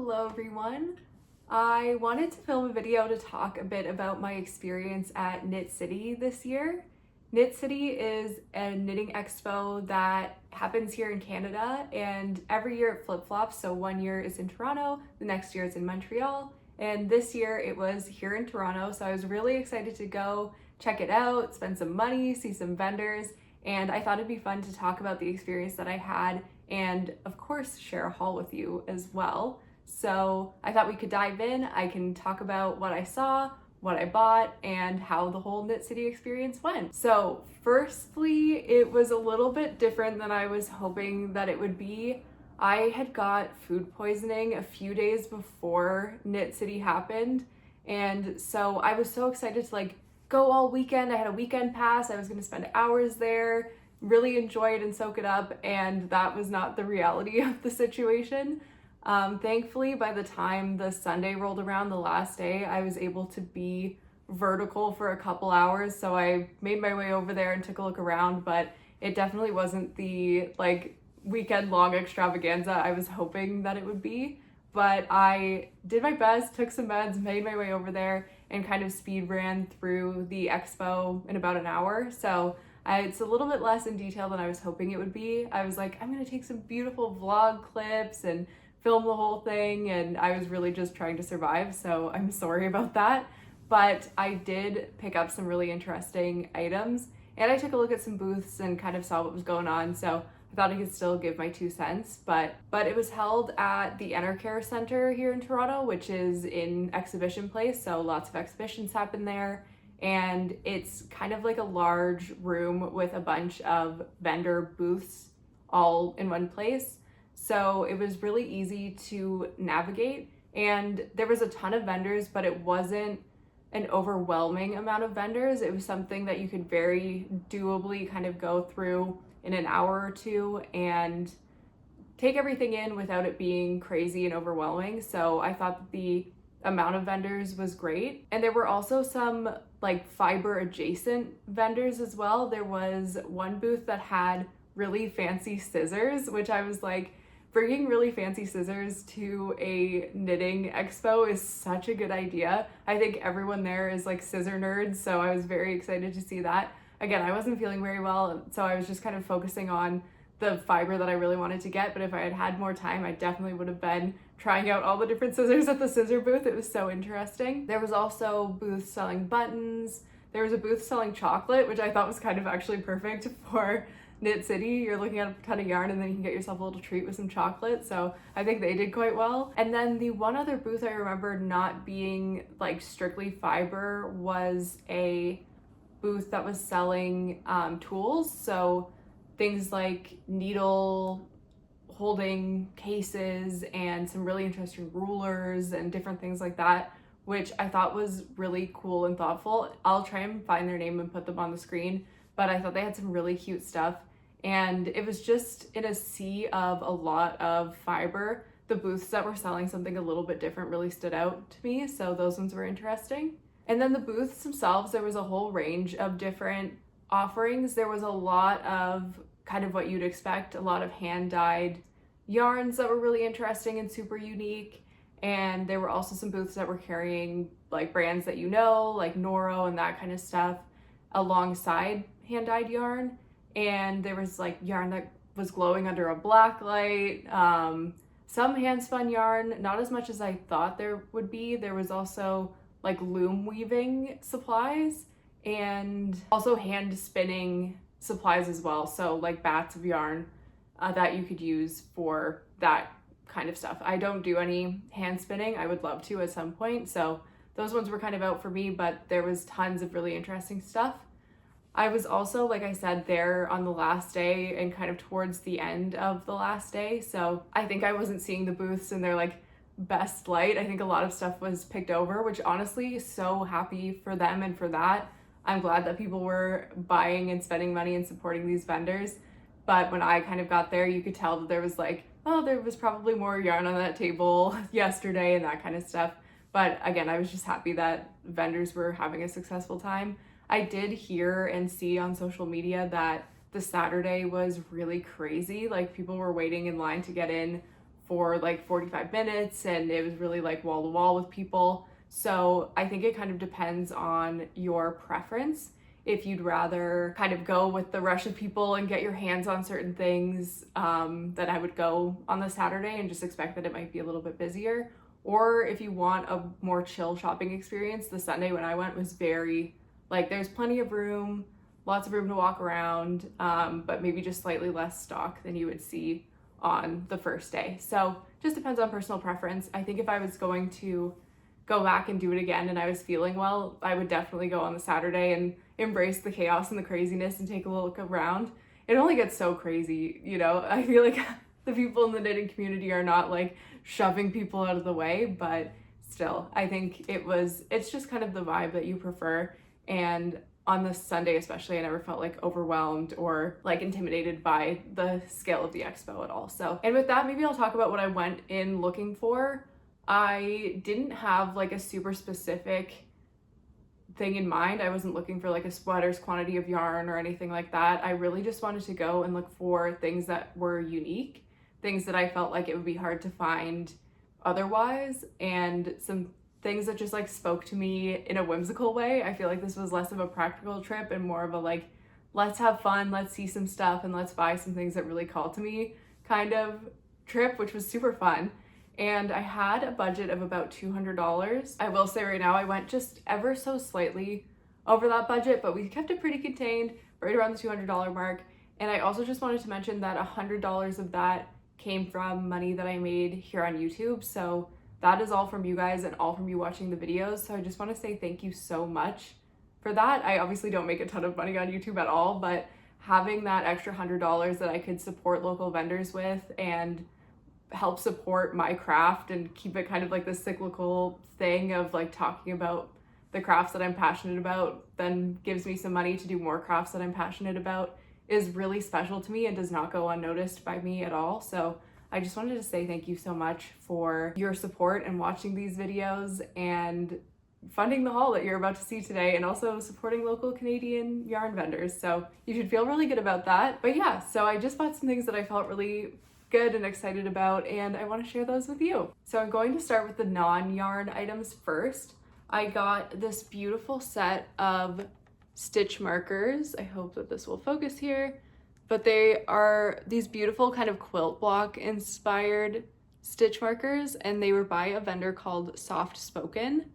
Hello everyone. I wanted to film a video to talk a bit about my experience at Knit City this year. Knit City is a knitting expo that happens here in Canada, and every year it flip-flops. So one year it's in Toronto, the next year it's in Montreal, and this year it was here in Toronto. So I was really excited to go check it out, spend some money, see some vendors, and I thought it'd be fun to talk about the experience that I had and of course share a haul with you as well. So I thought we could dive in. I can talk about what I saw, what I bought, and how the whole Knit City experience went. So firstly, it was a little bit different than I was hoping that it would be. I had got food poisoning a few days before Knit City happened, and so I was so excited to go all weekend. I had a weekend pass. I was going to spend hours there, really enjoy it and soak it up, and that was not the reality of the situation. Thankfully, by the time the Sunday rolled around, the last day, I was able to be vertical for a couple hours, so I made my way over there and took a look around, but it definitely wasn't the weekend long extravaganza I was hoping that it would be. But I did my best, took some meds, made my way over there, and kind of speed ran through the expo in about an hour. So it's a little bit less in detail than I was hoping it would be. I was like, I'm gonna take some beautiful vlog clips and film the whole thing, and I was really just trying to survive, so I'm sorry about that. But I did pick up some really interesting items, and I took a look at some booths and kind of saw what was going on, so I thought I could still give my 2 cents. But it was held at the Enercare Center here in Toronto, which is in Exhibition Place, so lots of exhibitions happen there. And it's kind of like a large room with a bunch of vendor booths all in one place. So it was really easy to navigate, and there was a ton of vendors, but it wasn't an overwhelming amount of vendors. It was something that you could very doably kind of go through in an hour or two and take everything in without it being crazy and overwhelming. So I thought that the amount of vendors was great. And there were also some fiber adjacent vendors as well. There was one booth that had really fancy scissors, which I was like, bringing really fancy scissors to a knitting expo is such a good idea. I think everyone there is scissor nerds, so I was very excited to see that. Again, I wasn't feeling very well, so I was just kind of focusing on the fiber that I really wanted to get, but if I had had more time, I definitely would have been trying out all the different scissors at the scissor booth. It was so interesting. There was also booths selling buttons. There was a booth selling chocolate, which I thought was kind of actually perfect for Knit City. You're looking at a ton of yarn and then you can get yourself a little treat with some chocolate, so I think they did quite well. And then the one other booth I remember not being strictly fiber was a booth that was selling tools, so things like needle holding cases and some really interesting rulers and different things like that, which I thought was really cool and thoughtful. I'll try and find their name and put them on the screen, but I thought they had some really cute stuff. And it was just in a sea of a lot of fiber. The booths that were selling something a little bit different really stood out to me, so those ones were interesting. And then the booths themselves, there was a whole range of different offerings. There was a lot of kind of what you'd expect, a lot of hand-dyed yarns that were really interesting and super unique. And there were also some booths that were carrying brands that like Noro and that kind of stuff alongside hand-dyed yarn. And there was yarn that was glowing under a black light, some hand-spun yarn, not as much as I thought there would be. There was also loom weaving supplies and also hand spinning supplies as well, so bats of yarn that you could use for that kind of stuff. I don't do any hand spinning. I would love to at some point, so those ones were kind of out for me, but there was tons of really interesting stuff. I was also, like I said, there on the last day and kind of towards the end of the last day, so I think I wasn't seeing the booths in their best light. I think a lot of stuff was picked over, which honestly, so happy for them and for that. I'm glad that people were buying and spending money and supporting these vendors. But when I kind of got there, you could tell that there was there was probably more yarn on that table yesterday and that kind of stuff. But again, I was just happy that vendors were having a successful time. I did hear and see on social media that the Saturday was really crazy. People were waiting in line to get in for like 45 minutes, and it was really like wall to wall with people. So I think it kind of depends on your preference. If you'd rather kind of go with the rush of people and get your hands on certain things, then I would go on the Saturday and just expect that it might be a little bit busier. Or if you want a more chill shopping experience, the Sunday when I went was very, like, there's plenty of room, lots of room to walk around, but maybe just slightly less stock than you would see on the first day. So just depends on personal preference. I think if I was going to go back and do it again and I was feeling well, I would definitely go on the Saturday and embrace the chaos and the craziness and take a look around. It only gets so crazy, you know? I feel like the people in the knitting community are not like shoving people out of the way, but still, I think it's just kind of the vibe that you prefer. And on the Sunday especially, I never felt like overwhelmed or like intimidated by the scale of the expo at all. So, and with that, maybe I'll talk about what I went in looking for. I didn't have like a super specific thing in mind. I wasn't looking for like a sweater's quantity of yarn or anything like that. I really just wanted to go and look for things that were unique, things that I felt like it would be hard to find otherwise, and some things that just like spoke to me in a whimsical way. I feel like this was less of a practical trip and more of a like, let's have fun, let's see some stuff, and let's buy some things that really call to me kind of trip, which was super fun. And I had a budget of about $200. I will say right now, I went just ever so slightly over that budget, but we kept it pretty contained, right around the $200 mark. And I also just wanted to mention that $100 of that came from money that I made here on YouTube. So that is all from you guys and all from you watching the videos. So I just want to say thank you so much for that. I obviously don't make a ton of money on YouTube at all, but having that extra $100 that I could support local vendors with and help support my craft and keep it kind of like this cyclical thing of like talking about the crafts that I'm passionate about, then gives me some money to do more crafts that I'm passionate about, is really special to me and does not go unnoticed by me at all. So I just wanted to say thank you so much for your support and watching these videos and funding the haul that you're about to see today, and also supporting local Canadian yarn vendors. So you should feel really good about that. But yeah, so I just bought some things that I felt really good and excited about, and I want to share those with you. So I'm going to start with the non-yarn items first. I got this beautiful set of stitch markers. I hope that this will focus here, but they are these beautiful kind of quilt block inspired stitch markers, and they were by a vendor called Soft Spoken.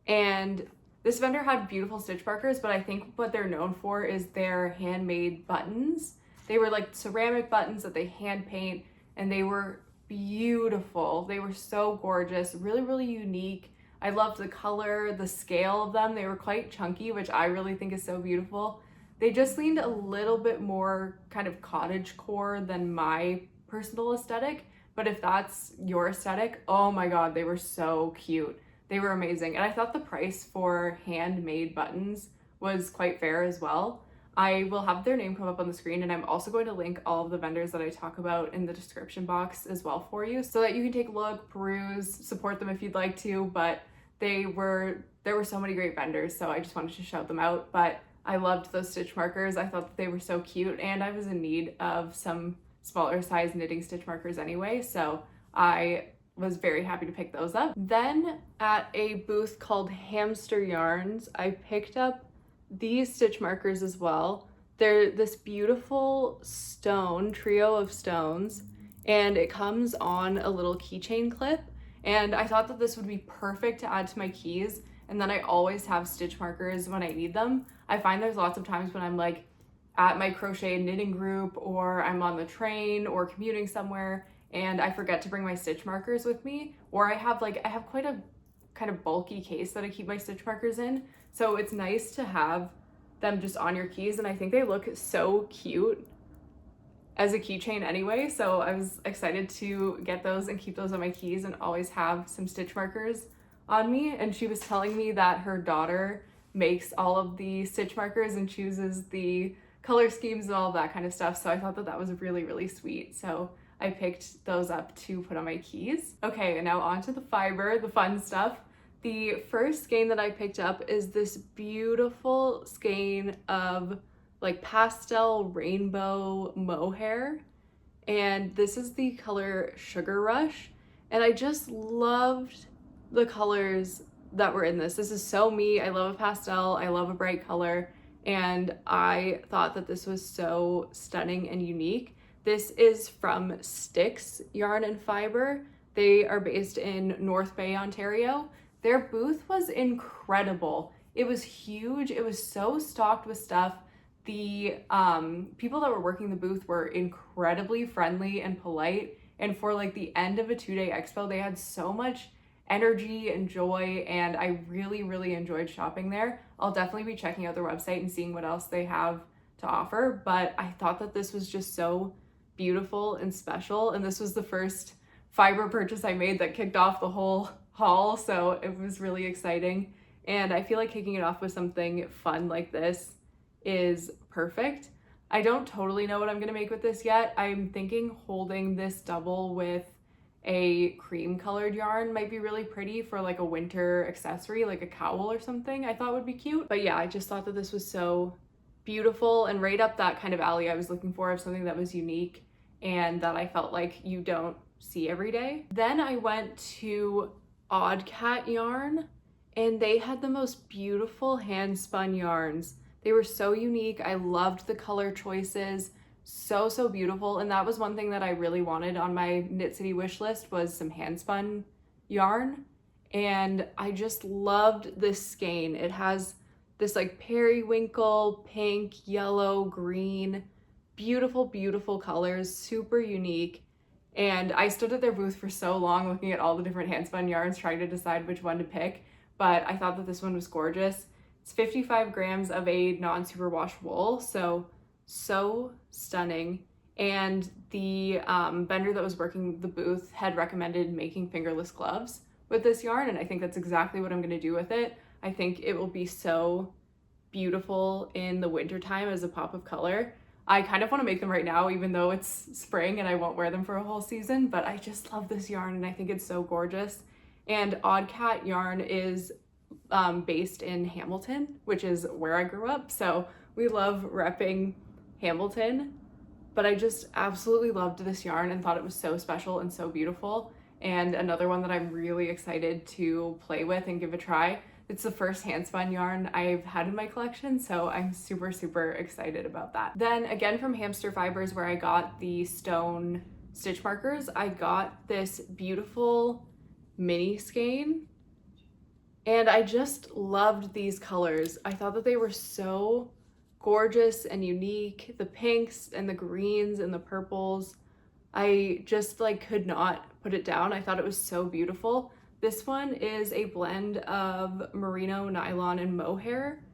And this vendor had beautiful stitch markers, but I think what they're known for is their handmade buttons. They were like ceramic buttons that they hand paint, and they were beautiful. They were so gorgeous, really, really unique. I loved the color, the scale of them. They were quite chunky, which I really think is so beautiful. They just leaned a little bit more kind of cottage core than my personal aesthetic, but if that's your aesthetic, oh my God, they were so cute. They were amazing. And I thought the price for handmade buttons was quite fair as well. I will have their name come up on the screen, and I'm also going to link all of the vendors that I talk about in the description box as well for you, so that you can take a look, peruse, support them if you'd like to. But there were so many great vendors, so I just wanted to shout them out. But I loved those stitch markers. I thought that they were so cute, and I was in need of some smaller size knitting stitch markers anyway, so I was very happy to pick those up. Then at a booth called Hamster Yarns, I picked up these stitch markers as well. They're this beautiful stone, trio of stones, and it comes on a little keychain clip. And I thought that this would be perfect to add to my keys. And then I always have stitch markers when I need them. I find there's lots of times when I'm like at my crochet knitting group, or I'm on the train or commuting somewhere, and I forget to bring my stitch markers with me, or I have quite a kind of bulky case that I keep my stitch markers in. So it's nice to have them just on your keys, and I think they look so cute as a keychain anyway. So I was excited to get those and keep those on my keys and always have some stitch markers on me. And she was telling me that her daughter makes all of the stitch markers and chooses the color schemes and all of that kind of stuff. So I thought that that was really, really sweet. So I picked those up to put on my keys. Okay, and now on to the fiber, the fun stuff. The first skein that I picked up is this beautiful skein of like pastel rainbow mohair. and this is the color Sugar Rush, and I just loved the colors that were in this. This is so me. I love a pastel, I love a bright color, and I thought that this was so stunning and unique. This is from Sticks Yarn and Fiber. They are based in North Bay, Ontario. Their booth was incredible. It was huge. It was so stocked with stuff. The people that were working the booth were incredibly friendly and polite. And for like the end of a 2-day expo, they had so much energy and joy, and I really, really enjoyed shopping there. I'll definitely be checking out their website and seeing what else they have to offer, but I thought that this was just so beautiful and special, and this was the first fiber purchase I made that kicked off the whole haul, so it was really exciting. And I feel like kicking it off with something fun like this is perfect. I don't totally know what I'm gonna make with this yet. I'm thinking holding this double with a cream colored yarn might be really pretty for like a winter accessory, like a cowl or something I thought would be cute. But yeah, I just thought that this was so beautiful and right up that kind of alley I was looking for, of something that was unique and that I felt like you don't see every day. Then I went to Odd Cat Yarn, and they had the most beautiful hand spun yarns. They were so unique. I loved the color choices. So beautiful. And that was one thing that I really wanted on my Knit City wish list, was some hand spun yarn. And I just loved this skein. It has this like periwinkle, pink, yellow, green, beautiful colors, super unique. And I stood at their booth for so long looking at all the different hand spun yarns, trying to decide which one to pick, but I thought that this one was gorgeous. It's 55 grams of a non-superwash wool, so stunning. And the vendor that was working the booth had recommended making fingerless gloves with this yarn, and I think that's exactly what I'm going to do with it. I think it will be so beautiful in the wintertime as a pop of color. I kind of want to make them right now, even though it's spring and I won't wear them for a whole season, but I just love this yarn and I think it's so gorgeous. And Odd Cat Yarn is based in Hamilton, which is where I grew up, so we love repping Hamilton. But I just absolutely loved this yarn and thought it was so special and so beautiful. And another one that I'm really excited to play with and give a try. It's the first hand spun yarn I've had in my collection, so I'm super excited about that. Then again from Hamster Fibers, where I got the stone stitch markers, I got this beautiful mini skein, and I just loved these colors. I thought that they were so gorgeous and unique. The pinks and the greens and the purples. I just like could not put it down. I thought it was so beautiful. This one is a blend of merino, nylon, and mohair.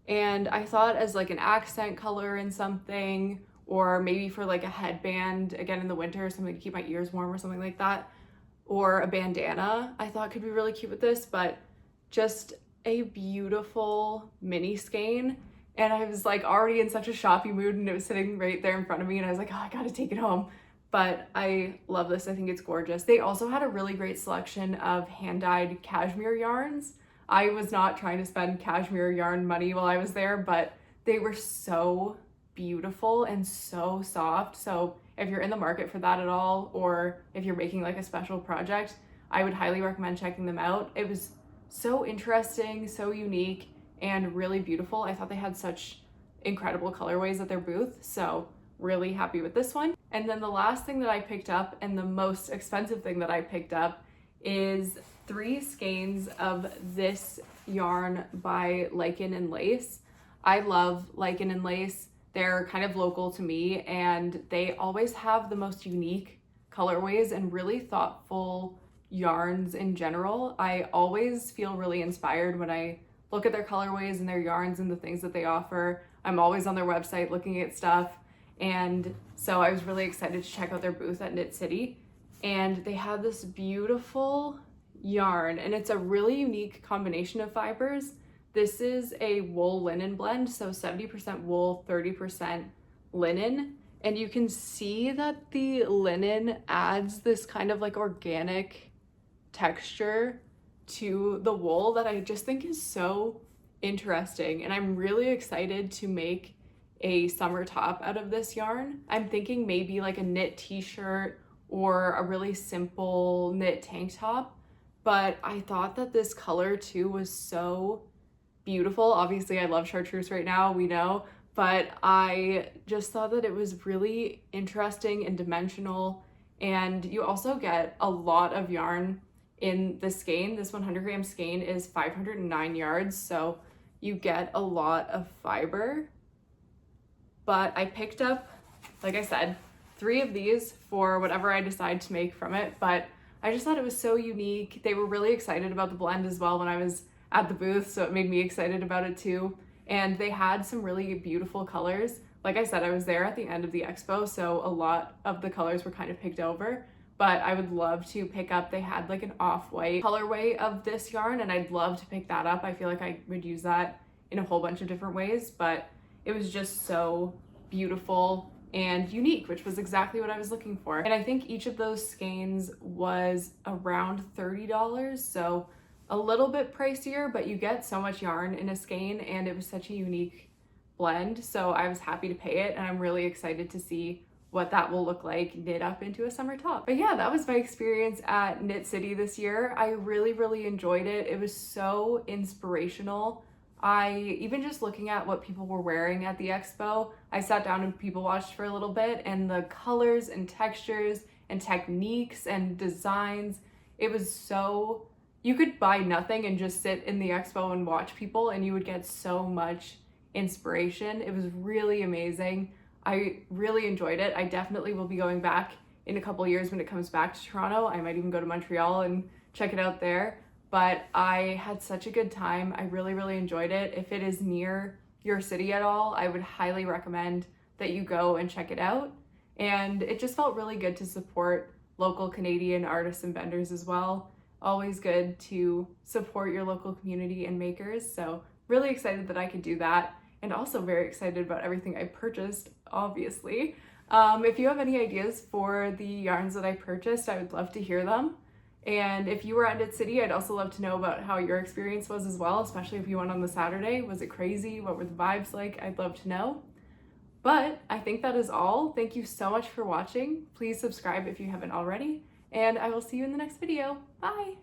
And I thought as like an accent color in something, or maybe for like a headband, again in the winter, something to keep my ears warm or something like that, or a bandana, I thought could be really cute with this, but just a beautiful mini skein. And I was like already in such a shoppy mood, and it was sitting right there in front of me, and I was like, oh, I gotta take it home. But I love this. I think it's gorgeous. They also had a really great selection of hand-dyed cashmere yarns. I was not trying to spend cashmere yarn money while I was there, but they were so beautiful and so soft. So if you're in the market for that at all, or if you're making like a special project, I would highly recommend checking them out. It was so interesting, so unique, and really beautiful. I thought they had such incredible colorways at their booth, so really happy with this one. And then the last thing that I picked up, and the most expensive thing that I picked up, is 3 skeins of this yarn by Lichen and Lace. I love Lichen and Lace. They're kind of local to me, and they always have the most unique colorways and really thoughtful yarns in general. I always feel really inspired when I look at their colorways and their yarns and the things that they offer. I'm always on their website looking at stuff. And so I was really excited to check out their booth at Knit City. And they had this beautiful yarn, and it's a really unique combination of fibers. This is a wool linen blend, so 70% wool, 30% linen. And you can see that the linen adds this kind of like organic texture to the wool that I just think is so interesting. And I'm really excited to make a summer top out of this yarn. I'm thinking maybe like a knit t-shirt or a really simple knit tank top, but I thought that this color too was so beautiful. Obviously I love chartreuse right now, we know, but I just thought that it was really interesting and dimensional. And you also get a lot of yarn in the skein. This 100-gram skein is 509 yards, so you get a lot of fiber. But I picked up, like I said, 3 of these for whatever I decide to make from it, but I just thought it was so unique. They were really excited about the blend as well when I was at the booth, so it made me excited about it too. And they had some really beautiful colors. Like I said, I was there at the end of the expo, so a lot of the colors were kind of picked over, but I would love to pick up, they had like an off-white colorway of this yarn, and I'd love to pick that up. I feel like I would use that in a whole bunch of different ways, but it was just so beautiful and unique, which was exactly what I was looking for. And I think each of those skeins was around $30, so a little bit pricier, but you get so much yarn in a skein, and it was such a unique blend, so I was happy to pay it, and I'm really excited to see what that will look like knit up into a summer top. But yeah, that was my experience at Knit City this year. I really enjoyed it. It was so inspirational. Even just looking at what people were wearing at the expo, I sat down and people watched for a little bit, and the colors and textures and techniques and designs, it was so, you could buy nothing and just sit in the expo and watch people, and you would get so much inspiration. It was really amazing. I really enjoyed it. I definitely will be going back in a couple years when it comes back to Toronto. I might even go to Montreal and check it out there. But I had such a good time. I really enjoyed it. If it is near your city at all, I would highly recommend that you go and check it out. And it just felt really good to support local Canadian artists and vendors as well. Always good to support your local community and makers. So really excited that I could do that, and also very excited about everything I purchased, obviously. If you have any ideas for the yarns that I purchased, I would love to hear them. And if you were at Knit City, I'd also love to know about how your experience was as well, especially if you went on the Saturday. Was it crazy? What were the vibes like? I'd love to know. But I think that is all. Thank you so much for watching. Please subscribe if you haven't already, and I will see you in the next video. Bye!